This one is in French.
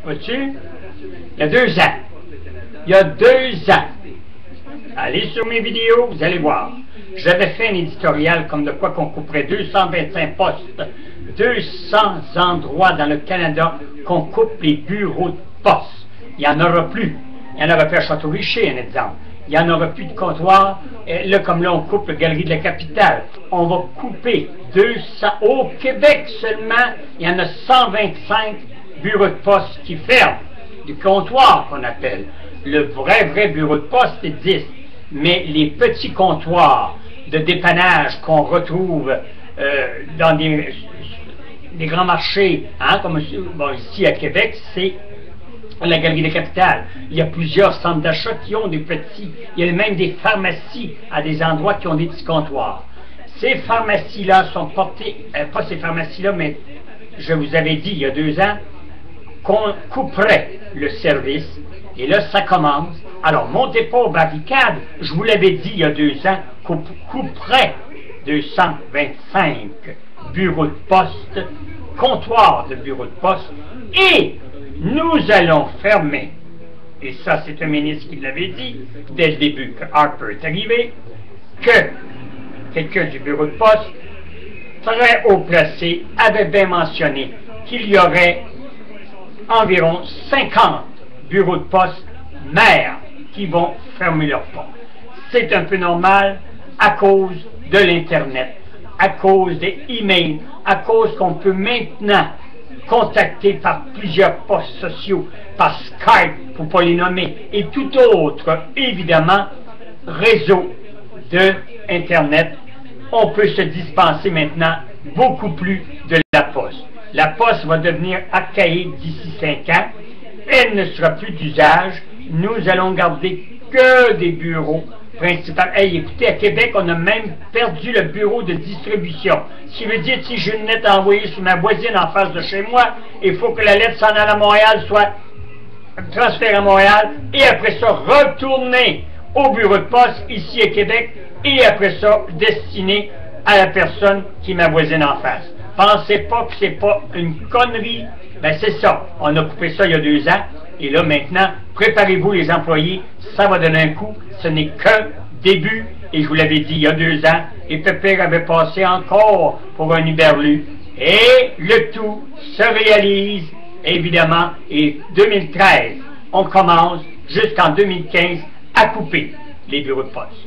Vois-tu? Il y a 2 ans. Il y a 2 ans. Allez sur mes vidéos, vous allez voir. J'avais fait un éditorial comme de quoi qu'on couperait 225 postes, 200 endroits dans le Canada qu'on coupe les bureaux de poste. Il n'y en aura plus. Il y en aura plus à Château-Richer, un exemple. Il n'y en aura plus de comptoir. Là, comme là, on coupe la Galerie de la Capitale. On va couper 200. Au Québec seulement, il y en a 125 bureaux de poste qui ferment. Du comptoir qu'on appelle. Le vrai bureau de poste existe. Mais les petits comptoirs de dépannage qu'on retrouve dans des grands marchés, hein, comme bon, ici à Québec, c'est la Galerie de Capitale. Il y a plusieurs centres d'achat qui ont des petits. Il y a même des pharmacies à des endroits qui ont des petits comptoirs. Ces pharmacies-là sont portées, pas ces pharmacies-là, mais je vous avais dit il y a 2 ans qu'on couperait le service. Et là, ça commence. Alors, montez pas aux barricades. Je vous l'avais dit il y a 2 ans, qu'on couperait 225 bureaux de poste, comptoirs de bureaux de poste, et nous allons fermer, et ça c'est un ministre qui l'avait dit dès le début que Harper est arrivé, que quelqu'un du bureau de poste, très haut placé, avait bien mentionné qu'il y aurait environ 50 bureaux de poste maires qui vont fermer leurs portes. C'est un peu normal à cause de l'Internet, à cause des emails, à cause qu'on peut maintenant contacter par plusieurs postes sociaux, par Skype, pour ne pas les nommer, et tout autre, évidemment, réseau de Internet. On peut se dispenser maintenant beaucoup plus de la poste. La poste va devenir archaïque d'ici 5 ans. Elle ne sera plus d'usage. Nous allons garder que des bureaux principaux. Hey, écoutez, à Québec, on a même perdu le bureau de distribution. Ce qui veut dire, si j'ai une lettre envoyée sur ma voisine en face de chez moi, il faut que la lettre s'en aille à Montréal, soit transférée à Montréal, et après ça, retourner au bureau de poste, ici à Québec, et après ça, destiné à la personne qui est ma voisine en face. Pensez pas que c'est pas une connerie. Ben c'est ça. On a coupé ça il y a 2 ans. Et là, maintenant, préparez-vous les employés. Ça va donner un coup. Ce n'est qu'un début. Et je vous l'avais dit il y a 2 ans. Et Pépère avait passé encore pour un Uberlu. Et le tout se réalise, évidemment. Et 2013, on commence jusqu'en 2015 à couper les bureaux de poste.